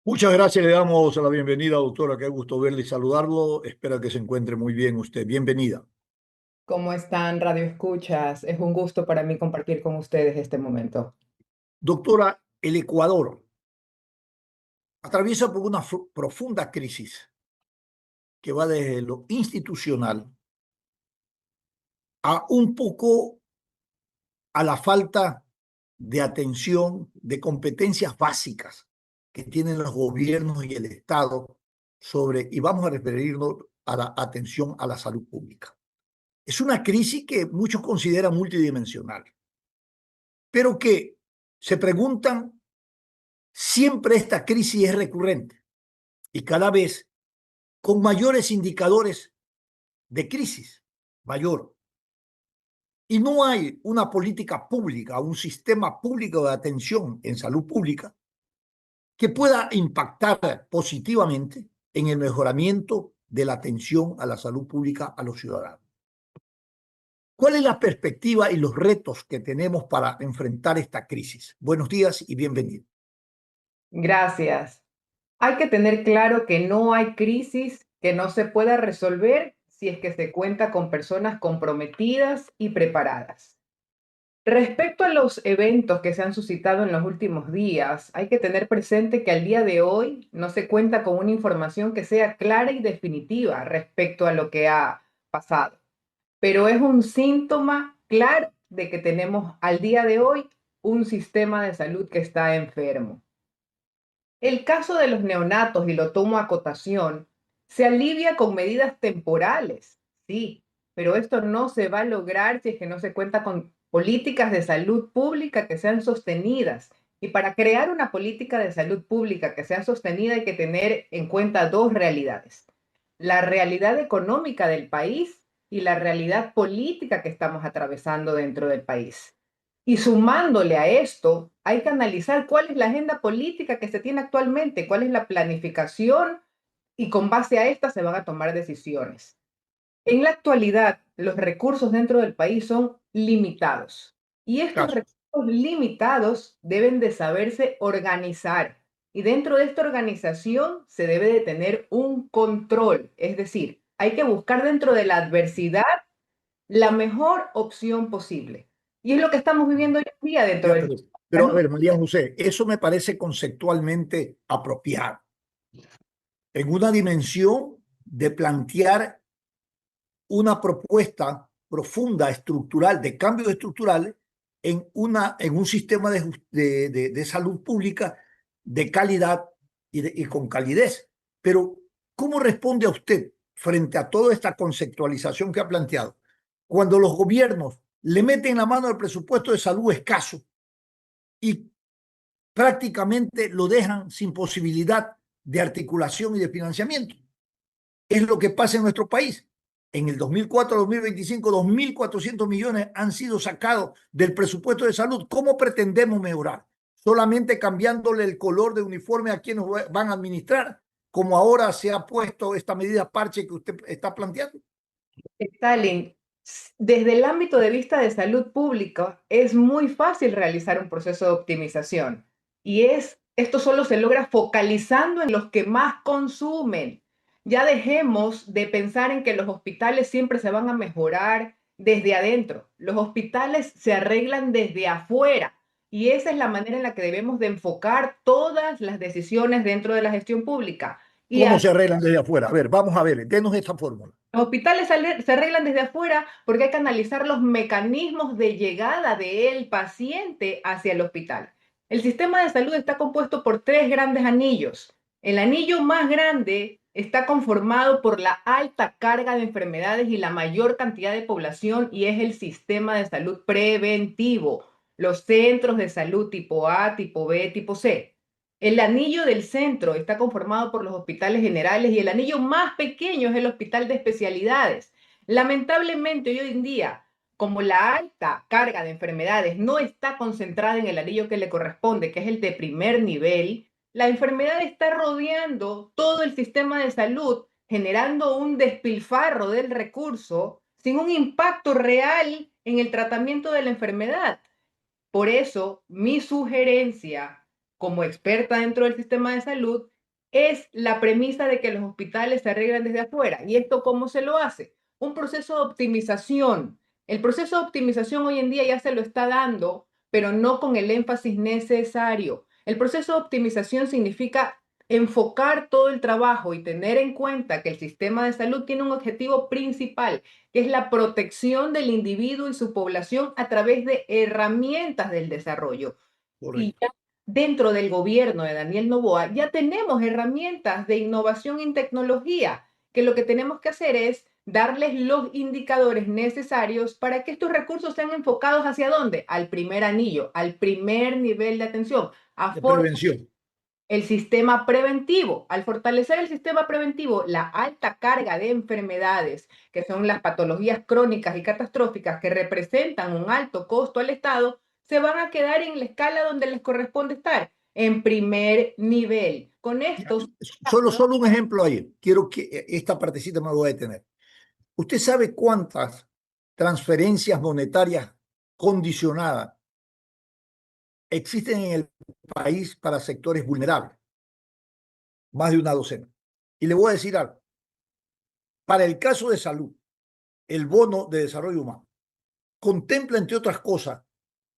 Muchas gracias, le damos la bienvenida, doctora. Qué gusto verle y saludarlo. Espero que se encuentre muy bien usted. Bienvenida. ¿Cómo están, Radio Escuchas? Es un gusto para mí compartir con ustedes este momento. Doctora, el Ecuador atraviesa por una profunda crisis que va desde lo institucional a un poco a la falta de atención, de competencias básicas que tienen los gobiernos y el Estado sobre, y vamos a referirnos a la atención a la salud pública. Es una crisis que muchos consideran multidimensional, pero que se preguntan, siempre esta crisis es recurrente y cada vez con mayores indicadores de crisis mayor. Y no hay una política pública, un sistema público de atención en salud pública que pueda impactar positivamente en el mejoramiento de la atención a la salud pública a los ciudadanos. ¿Cuál es la perspectiva y los retos que tenemos para enfrentar esta crisis? Buenos días y bienvenido. Gracias. Hay que tener claro que no hay crisis que no se pueda resolver si es que se cuenta con personas comprometidas y preparadas. Respecto a los eventos que se han suscitado en los últimos días, hay que tener presente que al día de hoy no se cuenta con una información que sea clara y definitiva respecto a lo que ha pasado. Pero es un síntoma claro de que tenemos al día de hoy un sistema de salud que está enfermo. El caso de los neonatos, y lo tomo a cotación, se alivia con medidas temporales, sí, pero esto no se va a lograr si es que no se cuenta con políticas de salud pública que sean sostenidas. Y para crear una política de salud pública que sea sostenida hay que tener en cuenta dos realidades: la realidad económica del país y la realidad política que estamos atravesando dentro del país. Y sumándole a esto, hay que analizar cuál es la agenda política que se tiene actualmente, cuál es la planificación, y con base a esta se van a tomar decisiones. En la actualidad, los recursos dentro del país son limitados y estos Gracias. recursos limitados deben de saberse organizar. Y dentro de esta organización se debe de tener un control, es decir, hay que buscar dentro de la adversidad la mejor opción posible. Y es lo que estamos viviendo hoy en día dentro Ya, del pero a salud. ver, María José, eso me parece conceptualmente apropiado, en una dimensión de plantear una propuesta profunda, estructural, de cambios estructurales en un sistema de salud pública de calidad y con calidez. Pero, ¿cómo responde a usted frente a toda esta conceptualización que ha planteado? Cuando los gobiernos le meten la mano al presupuesto de salud escaso y prácticamente lo dejan sin posibilidad de articulación y de financiamiento. Es lo que pasa en nuestro país. En el 2004 a 2025, 2.400 millones han sido sacados del presupuesto de salud. ¿Cómo pretendemos mejorar? Solamente cambiándole el color de uniforme a quienes van a administrar, como ahora se ha puesto esta medida parche que usted está planteando. Stalin, desde el ámbito de vista de salud pública, es muy fácil realizar un proceso de optimización. Esto solo se logra focalizando en los que más consumen. Ya dejemos de pensar en que los hospitales siempre se van a mejorar desde adentro. Los hospitales se arreglan desde afuera. Y esa es la manera en la que debemos de enfocar todas las decisiones dentro de la gestión pública. Y ¿Cómo se arreglan desde afuera? A ver, vamos a ver, denos esta fórmula. los hospitales se arreglan desde afuera porque hay que analizar los mecanismos de llegada del paciente hacia el hospital. El sistema de salud está compuesto por tres grandes anillos. El anillo más grande está conformado por la alta carga de enfermedades y la mayor cantidad de población, y es el sistema de salud preventivo, los centros de salud tipo A, tipo B, tipo C. El anillo del centro está conformado por los hospitales generales y el anillo más pequeño es el hospital de especialidades. Lamentablemente, hoy en día, como la alta carga de enfermedades no está concentrada en el anillo que le corresponde, que es el de primer nivel, la enfermedad está rodeando todo el sistema de salud, generando un despilfarro del recurso sin un impacto real en el tratamiento de la enfermedad. Por eso, mi sugerencia como experta dentro del sistema de salud, es la premisa de que los hospitales se arreglan desde afuera. ¿Y esto cómo se lo hace? Un proceso de optimización. El proceso de optimización hoy en día ya se lo está dando, pero no con el énfasis necesario. El proceso de optimización significa enfocar todo el trabajo y tener en cuenta que el sistema de salud tiene un objetivo principal, que es la protección del individuo y su población a través de herramientas del desarrollo. Y Correcto. ya dentro del gobierno de Daniel Noboa ya tenemos herramientas de innovación en tecnología, que lo que tenemos que hacer es darles los indicadores necesarios para que estos recursos sean enfocados hacia dónde, al primer anillo, al primer nivel de atención, a De prevención. el sistema preventivo. Al fortalecer el sistema preventivo, la alta carga de enfermedades, que son las patologías crónicas y catastróficas que representan un alto costo al Estado, se van a quedar en la escala donde les corresponde estar, en primer nivel. Con Ya, estos, solo un ejemplo ahí. Quiero que esta partecita me lo voy a detener. ¿Usted sabe cuántas transferencias monetarias condicionadas existen en el país para sectores vulnerables? Más de una docena. Y le voy a decir algo. Para el caso de salud, el bono de desarrollo humano contempla, entre otras cosas,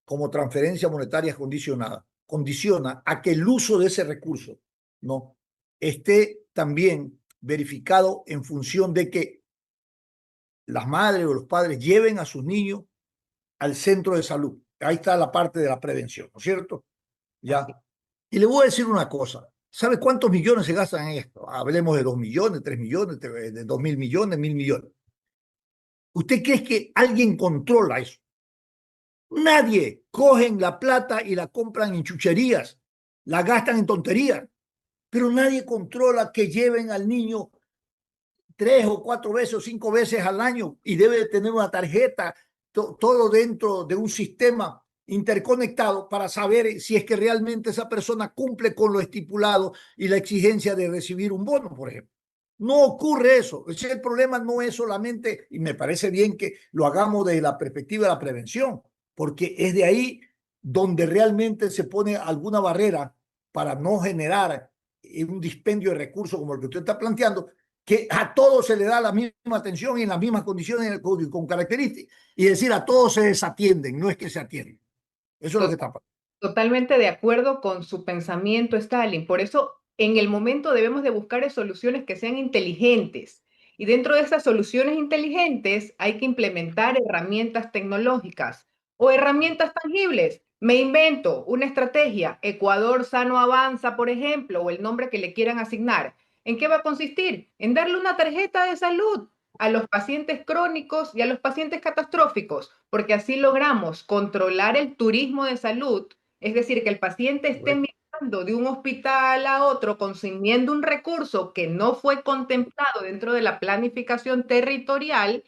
como transferencia monetaria condicionada, condiciona a que el uso de ese recurso no esté también verificado en función de que las madres o los padres lleven a sus niños al centro de salud. Ahí está la parte de la prevención, ¿no es cierto? así, Ya. Y le voy a decir una cosa. ¿Sabe cuántos millones se gastan en esto? Hablemos de 2 millones, 3 millones, de 2.000 millones, 1.000 millones. ¿Usted cree que alguien controla eso? Nadie. Cogen la plata y la compran en chucherías, la gastan en tonterías, pero nadie controla que lleven al niño 3 o 4 veces o 5 veces al año y debe tener una tarjeta, todo dentro de un sistema interconectado para saber si es que realmente esa persona cumple con lo estipulado y la exigencia de recibir un bono, por ejemplo. No ocurre eso. El problema no es solamente, y me parece bien que lo hagamos desde la perspectiva de la prevención, porque es de ahí donde realmente se pone alguna barrera para no generar un dispendio de recursos como el que usted está planteando, que a todos se le da la misma atención y en las mismas condiciones con características, y decir a todos se desatienden, no es que se atienden. Eso es lo que está pasando. totalmente de acuerdo con su pensamiento, Stalin. Por eso, en el momento debemos de buscar soluciones que sean inteligentes. Y dentro de esas soluciones inteligentes hay que implementar herramientas tecnológicas o herramientas tangibles. Me invento una estrategia, Ecuador Sano Avanza, por ejemplo, o el nombre que le quieran asignar. ¿En qué va a consistir? En darle una tarjeta de salud a los pacientes crónicos y a los pacientes catastróficos, porque así logramos controlar el turismo de salud, es decir, que el paciente esté Correcto. migrando de un hospital a otro consumiendo un recurso que no fue contemplado dentro de la planificación territorial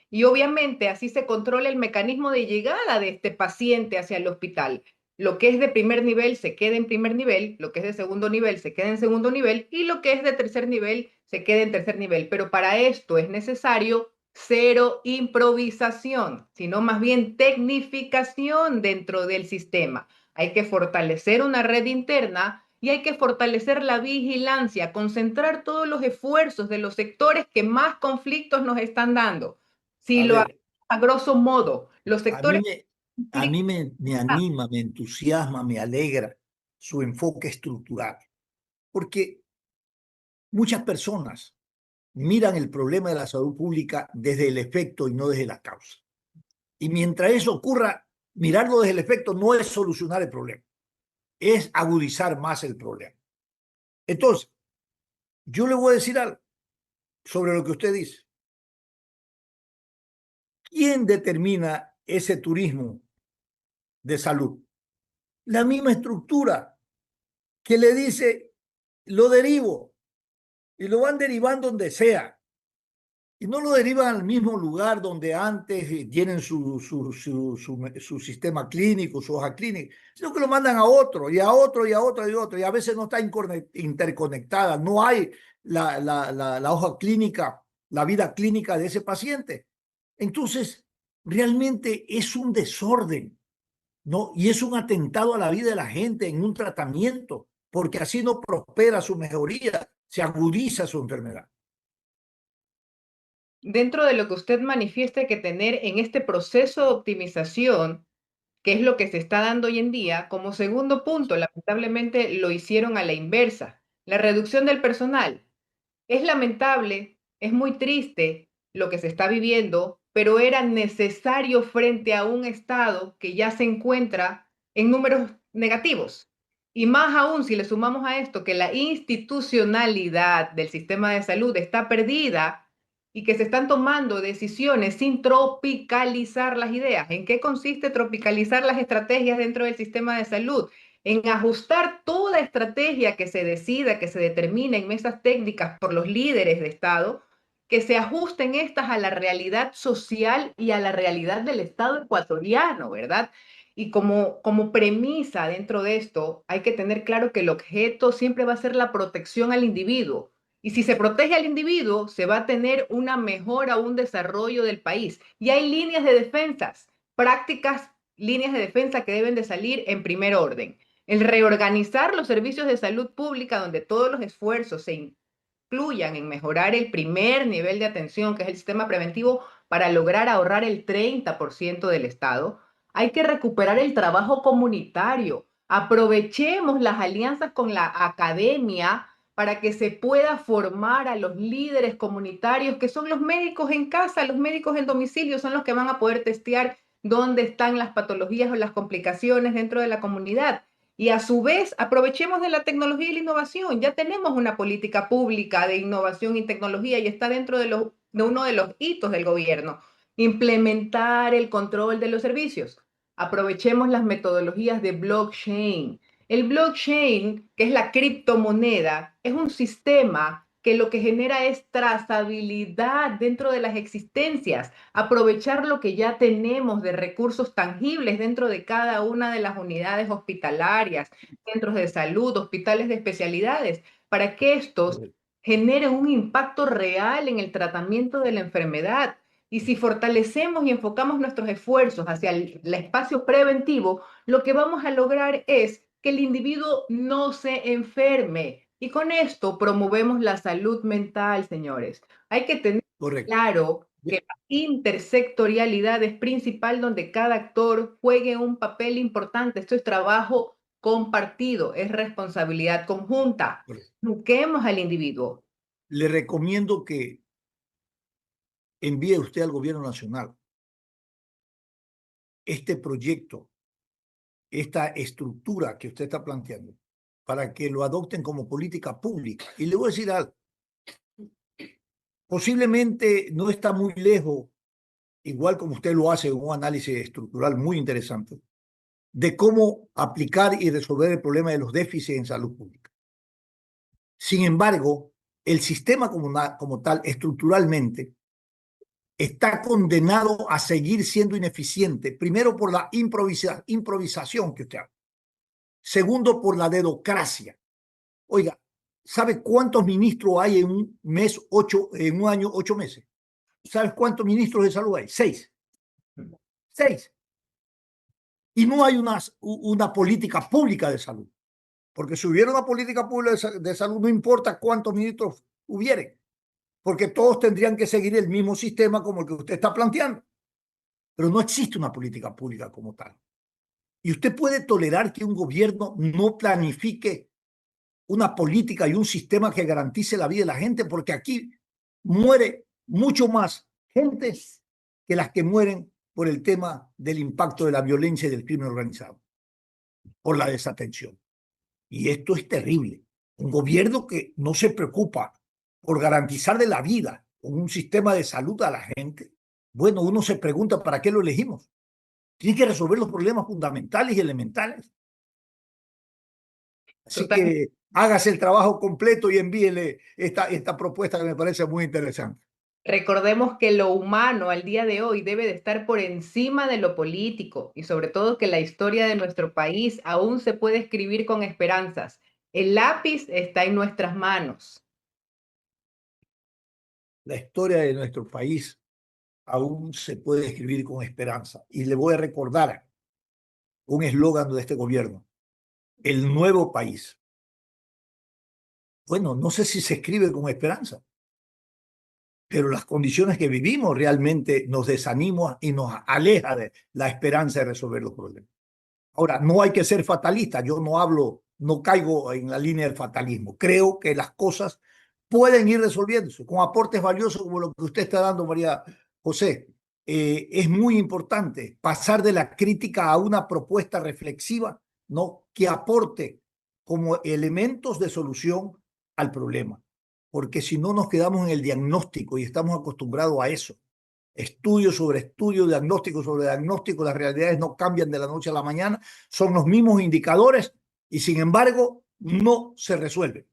y obviamente así se controla el mecanismo de llegada de este paciente hacia el hospital. Lo que es de primer nivel se queda en primer nivel, lo que es de segundo nivel se queda en segundo nivel y lo que es de tercer nivel se queda en tercer nivel. Pero para esto es necesario cero improvisación, sino más bien tecnificación dentro del sistema. Hay que fortalecer una red interna y hay que fortalecer la vigilancia, concentrar todos los esfuerzos de los sectores que más conflictos nos están dando. Si A lo ver, hacemos a grosso modo, los a mí sectores me, a conflictos, mí me anima, me entusiasma, me alegra su enfoque estructural, porque muchas personas miran el problema de la salud pública desde el efecto y no desde la causa. Y mientras eso ocurra, mirarlo desde el efecto no es solucionar el problema, es agudizar más el problema. Entonces, yo le voy a decir algo sobre lo que usted dice. ¿Quién determina ese turismo de salud? La misma estructura que le dice, lo derivo y lo van derivando donde sea. Y no lo derivan al mismo lugar donde antes tienen su sistema clínico, su hoja clínica, sino que lo mandan a otro, y a otro, y a otro, y a otro, y a veces no está interconectada, no hay la hoja clínica, la vida clínica de ese paciente. Entonces, realmente es un desorden. ¿no? Y es un atentado a la vida de la gente en un tratamiento, porque así no prospera su mejoría, se agudiza su enfermedad. Dentro de lo que usted manifiesta que tener en este proceso de optimización, que es lo que se está dando hoy en día, como segundo punto, lamentablemente lo hicieron a la inversa, la reducción del personal. Es lamentable, es muy triste lo que se está viviendo, pero era necesario frente a un Estado que ya se encuentra en números negativos. Y más aún si le sumamos a esto que la institucionalidad del sistema de salud está perdida y que se están tomando decisiones sin tropicalizar las ideas. ¿En qué consiste tropicalizar las estrategias dentro del sistema de salud? En ajustar toda estrategia que se decida, que se determine en mesas técnicas por los líderes de Estado, que se ajusten estas a la realidad social y a la realidad del Estado ecuatoriano, ¿verdad? Y como premisa dentro de esto, hay que tener claro que el objeto siempre va a ser la protección al individuo. Y si se protege al individuo, se va a tener una mejora, un desarrollo del país. Y hay líneas de defensas, prácticas, líneas de defensa que deben de salir en primer orden. El reorganizar los servicios de salud pública donde todos los esfuerzos se incluyan en mejorar el primer nivel de atención, que es el sistema preventivo, para lograr ahorrar el 30% del Estado. Hay que recuperar el trabajo comunitario. Aprovechemos las alianzas con la academia para que se pueda formar a los líderes comunitarios, que son los médicos en casa, los médicos en domicilio, son los que van a poder testear dónde están las patologías o las complicaciones dentro de la comunidad. Y a su vez, aprovechemos de la tecnología y la innovación. Ya tenemos una política pública de innovación y tecnología y está dentro de uno de los hitos del gobierno. Implementar el control de los servicios. Aprovechemos las metodologías de blockchain. El blockchain, que es la criptomoneda, es un sistema que lo que genera es trazabilidad dentro de las existencias, aprovechar lo que ya tenemos de recursos tangibles dentro de cada una de las unidades hospitalarias, centros de salud, hospitales de especialidades, para que estos generen un impacto real en el tratamiento de la enfermedad. Y si fortalecemos y enfocamos nuestros esfuerzos hacia el espacio preventivo, lo que vamos a lograr es que el individuo no se enferme. Y con esto promovemos la salud mental, señores. Hay que tener Correcto. claro que la intersectorialidad es principal donde cada actor juegue un papel importante. Esto es trabajo compartido, es responsabilidad conjunta. Correcto. Eduquemos al individuo. Le recomiendo que envíe usted al gobierno nacional este proyecto, esta estructura que usted está planteando, para que lo adopten como política pública. Y le voy a decir algo, posiblemente no está muy lejos, igual como usted lo hace, un análisis estructural muy interesante, de cómo aplicar y resolver el problema de los déficits en salud pública. Sin embargo, el sistema como tal, estructuralmente, está condenado a seguir siendo ineficiente, primero por la improvisación que usted habla, segundo por la dedocracia. Oiga, ¿sabe cuántos ministros hay en un mes, en un año, 8 meses? ¿Sabes cuántos ministros de salud hay? 6. 6. Y no hay una política pública de salud. Porque si hubiera una política pública de salud, no importa cuántos ministros hubieran, porque todos tendrían que seguir el mismo sistema como el que usted está planteando. Pero no existe una política pública como tal. Y usted puede tolerar que un gobierno no planifique una política y un sistema que garantice la vida de la gente, porque aquí muere mucho más gente que las que mueren por el tema del impacto de la violencia y del crimen organizado, por la desatención. Y esto es terrible. Un gobierno que no se preocupa por garantizar de la vida con un sistema de salud a la gente. Bueno, uno se pregunta para qué lo elegimos. Tiene que resolver los problemas fundamentales y elementales. Así Total. que hágase el trabajo completo y envíele esta propuesta que me parece muy interesante. Recordemos que lo humano al día de hoy debe de estar por encima de lo político y sobre todo que la historia de nuestro país aún se puede escribir con esperanzas. El lápiz está en nuestras manos. La historia de nuestro país aún se puede escribir con esperanza. Y le voy a recordar un eslogan de este gobierno, el nuevo país. Bueno, no sé si se escribe con esperanza, pero las condiciones que vivimos realmente nos desanima y nos aleja de la esperanza de resolver los problemas. Ahora, no hay que ser fatalista. Yo no hablo, no caigo en la línea del fatalismo. Creo que las cosas pueden ir resolviéndose con aportes valiosos como lo que usted está dando, María José. Es muy importante pasar de la crítica a una propuesta reflexiva, ¿no? Que aporte como elementos de solución al problema. Porque si no nos quedamos en el diagnóstico y estamos acostumbrados a eso, estudio sobre estudio, diagnóstico sobre diagnóstico, las realidades no cambian de la noche a la mañana, son los mismos indicadores y sin embargo no se resuelve.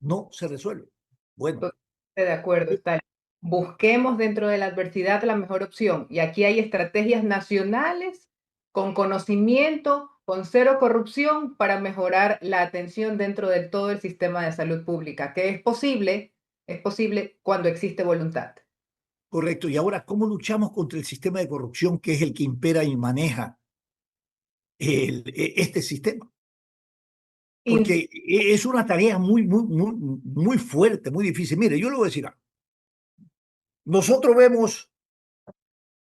No se resuelve. Bueno, Totalmente de acuerdo, Stalin. Busquemos dentro de la adversidad la mejor opción. Y aquí hay estrategias nacionales con conocimiento, con cero corrupción para mejorar la atención dentro de todo el sistema de salud pública, que es posible cuando existe voluntad. correcto. Y ahora, ¿cómo luchamos contra el sistema de corrupción que es el que impera y maneja este sistema? Porque es una tarea muy fuerte, muy difícil. Mire, yo le voy a decir algo. Nosotros vemos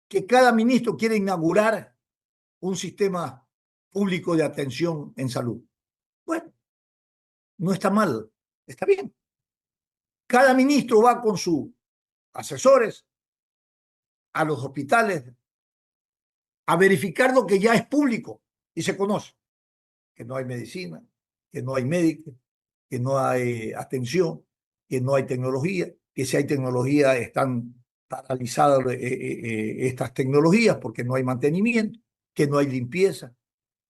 que cada ministro quiere inaugurar un sistema público de atención en salud. Bueno, no está mal, está bien. Cada ministro va con sus asesores a los hospitales a verificar lo que ya es público y se conoce, que no hay medicina, que no hay médicos, que no hay atención, que no hay tecnología, que si hay tecnología están paralizadas estas tecnologías porque no hay mantenimiento, que no hay limpieza.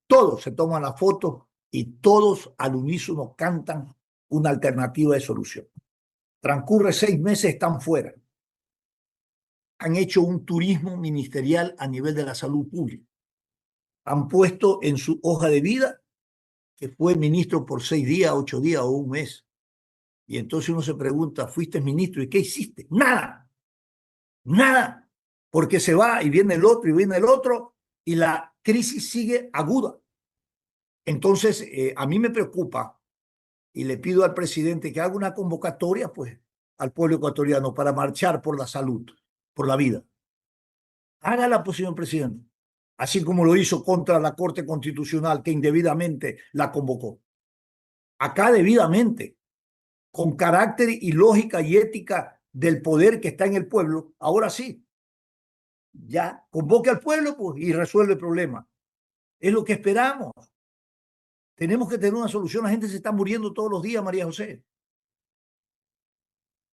Todos se toman la foto y todos al unísono cantan una alternativa de solución. Transcurre 6 meses, están fuera. Han hecho un turismo ministerial a nivel de la salud pública. Han puesto en su hoja de vida que fue ministro por 6 días, 8 días o un mes. Y entonces uno se pregunta, fuiste ministro y ¿qué hiciste? Nada, nada, porque se va y viene el otro y viene el otro y la crisis sigue aguda. Entonces, a mí me preocupa y le pido al presidente que haga una convocatoria, pues, al pueblo ecuatoriano para marchar por la salud, por la vida. Hágala, pues, señor presidente. Así como lo hizo contra la Corte Constitucional que indebidamente la convocó. Acá debidamente, con carácter y lógica y ética del poder que está en el pueblo, ahora sí, ya convoque al pueblo pues, y resuelve el problema. Es lo que esperamos. Tenemos que tener una solución. La gente se está muriendo todos los días, María José.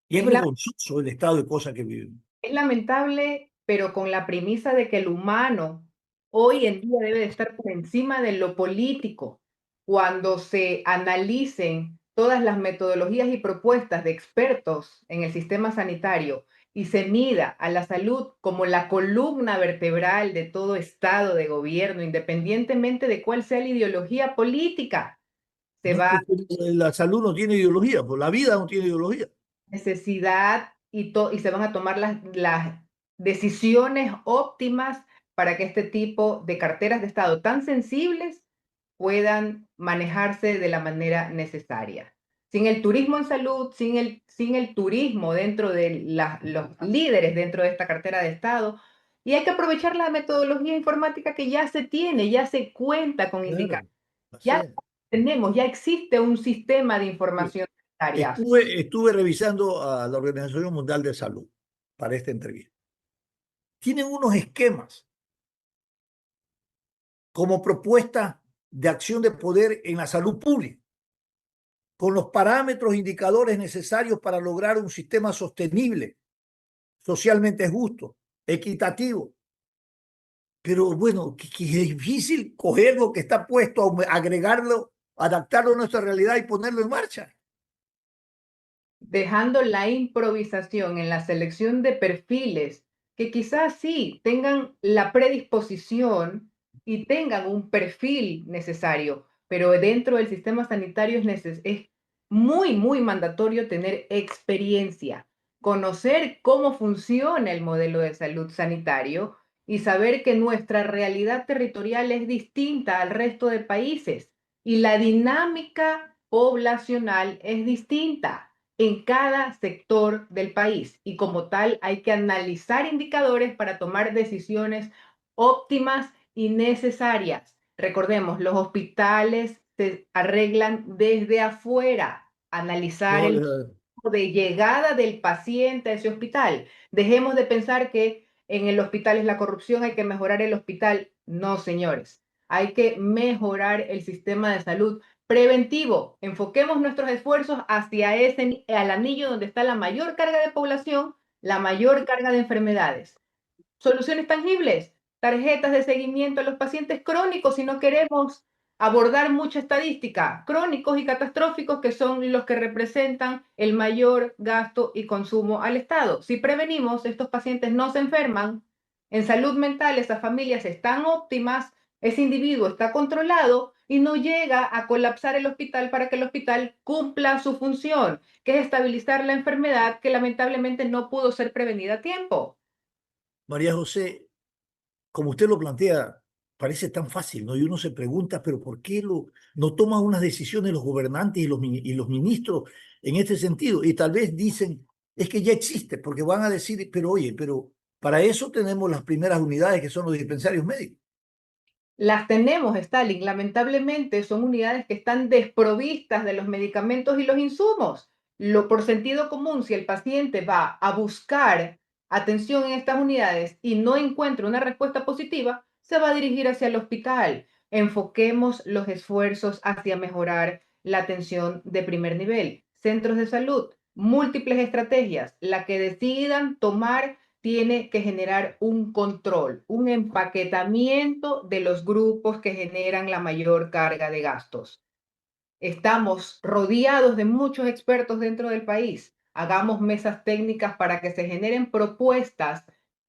Y es Es, la- vergonzoso el estado de cosas que vivimos. es lamentable, pero con la premisa de que el humano hoy en día debe de estar por encima de lo político. Cuando se analicen todas las metodologías y propuestas de expertos en el sistema sanitario y se mida a la salud como la columna vertebral de todo estado de gobierno, independientemente de cuál sea la ideología política, se No, va porque la salud no tiene ideología, pues la vida no tiene ideología. necesidad y se van a tomar las decisiones óptimas para que este tipo de carteras de Estado tan sensibles puedan manejarse de la manera necesaria. Sin el turismo en salud, sin el turismo dentro de los líderes dentro de esta cartera de Estado, y hay que aprovechar la metodología informática que ya se tiene, ya se cuenta con indicadores, Claro, así ya es. tenemos, ya existe un sistema de Sí. información sanitaria. Estuve revisando a la Organización Mundial de Salud para esta entrevista. Tienen unos esquemas como propuesta de acción de poder en la salud pública, con los parámetros e indicadores necesarios para lograr un sistema sostenible, socialmente justo, equitativo. Pero bueno, que es difícil coger lo que está puesto, agregarlo, adaptarlo a nuestra realidad y ponerlo en marcha. Dejando la improvisación en la selección de perfiles que quizás sí tengan la predisposición y tengan un perfil necesario, pero dentro del sistema sanitario es muy, muy mandatorio tener experiencia, conocer cómo funciona el modelo de salud sanitario y saber que nuestra realidad territorial es distinta al resto de países y la dinámica poblacional es distinta en cada sector del país y como tal hay que analizar indicadores para tomar decisiones óptimas y necesarias. Recordemos, los hospitales se arreglan desde afuera, analizar No, el de llegada del paciente a ese hospital. Dejemos de pensar que en el hospital es la corrupción, hay que mejorar el hospital. No, señores, hay que mejorar el sistema de salud preventivo. Enfoquemos nuestros esfuerzos hacia ese, al anillo donde está la mayor carga de población, la mayor carga de enfermedades. Soluciones tangibles, tarjetas de seguimiento a los pacientes crónicos si no queremos abordar mucha estadística, crónicos y catastróficos que son los que representan el mayor gasto y consumo al Estado. Si prevenimos, estos pacientes no se enferman, en salud mental esas familias están óptimas, ese individuo está controlado y no llega a colapsar el hospital para que el hospital cumpla su función, que es estabilizar la enfermedad que lamentablemente no pudo ser prevenida a tiempo. María José, como usted lo plantea, parece tan fácil, ¿no? Y uno se pregunta, pero ¿por qué no toman unas decisiones los gobernantes y los ministros en este sentido? Y tal vez dicen, es que ya existe, porque van a decir, pero oye, pero para eso tenemos las primeras unidades que son los dispensarios médicos. Las tenemos, Stalin. Lamentablemente son unidades que están desprovistas de los medicamentos y los insumos. Por sentido común, si el paciente va a buscar atención en estas unidades y no encuentra una respuesta positiva, se va a dirigir hacia el hospital. Enfoquemos los esfuerzos hacia mejorar la atención de primer nivel. Centros de salud, múltiples estrategias, la que decidan tomar tiene que generar un control, un empaquetamiento de los grupos que generan la mayor carga de gastos. Estamos rodeados de muchos expertos dentro del país. Hagamos mesas técnicas para que se generen propuestas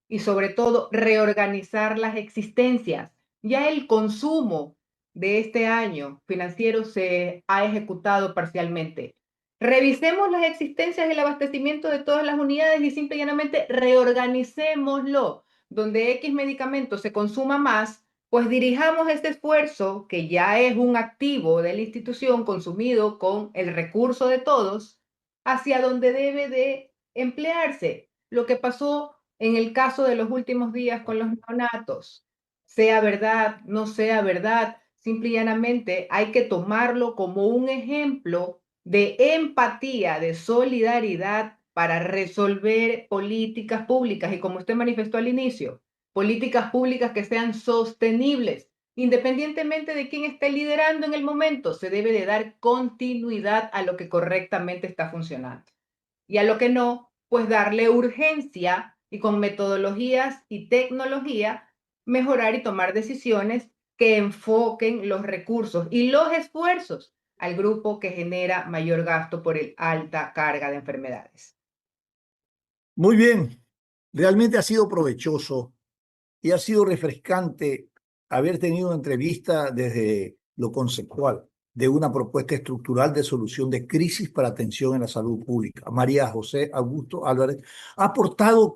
y sobre todo reorganizar las existencias. Ya el consumo de este año financiero se ha ejecutado parcialmente. Revisemos las existencias y el abastecimiento de todas las unidades y simple y llanamente reorganicémoslo. Donde X medicamento se consuma más, pues dirijamos este esfuerzo, que ya es un activo de la institución consumido con el recurso de todos, hacia donde debe de emplearse. Lo que pasó en el caso de los últimos días con los neonatos, sea verdad, no sea verdad, simple y llanamente hay que tomarlo como un ejemplo de empatía, de solidaridad para resolver políticas públicas. Y como usted manifestó al inicio, políticas públicas que sean sostenibles, independientemente de quién esté liderando en el momento, se debe de dar continuidad a lo que correctamente está funcionando. Y a lo que no, pues darle urgencia y con metodologías y tecnología mejorar y tomar decisiones que enfoquen los recursos y los esfuerzos al grupo que genera mayor gasto por el alta carga de enfermedades. Muy bien, realmente ha sido provechoso y ha sido refrescante haber tenido una entrevista desde lo conceptual de una propuesta estructural de solución de crisis para atención en la salud pública. María José Augusto Álvarez ha aportado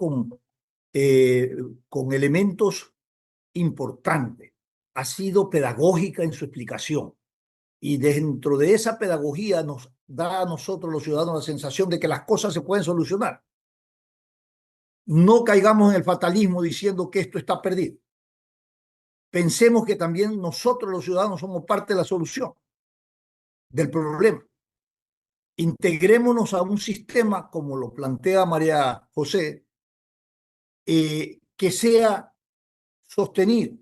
eh, con elementos importantes, ha sido pedagógica en su explicación y dentro de esa pedagogía nos da a nosotros los ciudadanos la sensación de que las cosas se pueden solucionar. No caigamos en el fatalismo diciendo que esto está perdido. Pensemos que también nosotros los ciudadanos somos parte de la solución del problema. Integrémonos a un sistema, como lo plantea María José, que sea sostenido.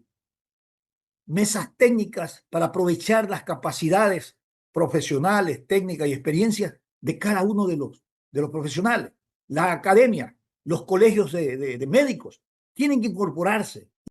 Mesas técnicas para aprovechar las capacidades profesionales, técnicas y experiencias de cada uno de los profesionales. La academia, los colegios de médicos tienen que incorporarse